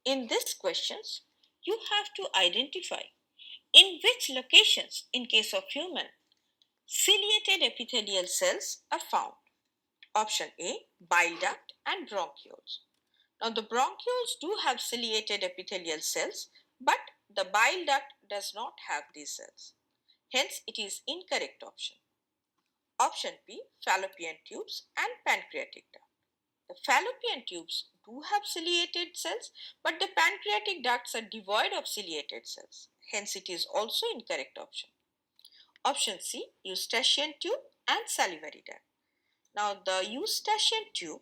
In these questions, you have to identify in which locations, in case of human, ciliated epithelial cells are found. Option A, bile duct and bronchioles. Now the bronchioles do have ciliated epithelial cells, but the bile duct does not have these cells. Hence, it is incorrect option. Option B, fallopian tubes and pancreatic duct. The fallopian tubes do have ciliated cells, but the pancreatic ducts are devoid of ciliated cells. Hence, it is also incorrect option. Option C, eustachian tube and salivary duct. Now, the eustachian tube,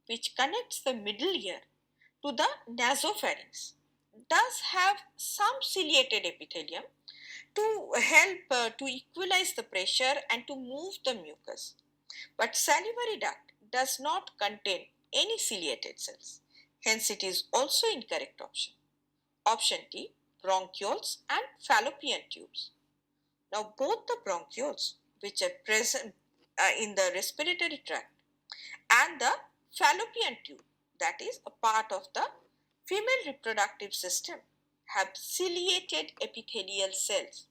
which connects the middle ear to the nasopharynx, does have some ciliated epithelium to help to equalize the pressure and to move the mucus. But salivary duct does not contain any ciliated cells. Hence, it is also incorrect option. Option D, bronchioles and fallopian tubes. Now, both the bronchioles, which are present in the respiratory tract, and the fallopian tube, that is a part of the female reproductive system, have ciliated epithelial cells.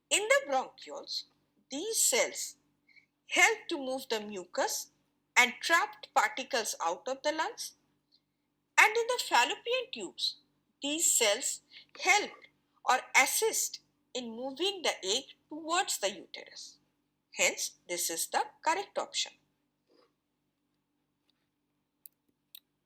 In the bronchioles, these cells help to move the mucus and trapped particles out of the lungs. And in the fallopian tubes, these cells help or assist in moving the egg towards the uterus. Hence, this is the correct option.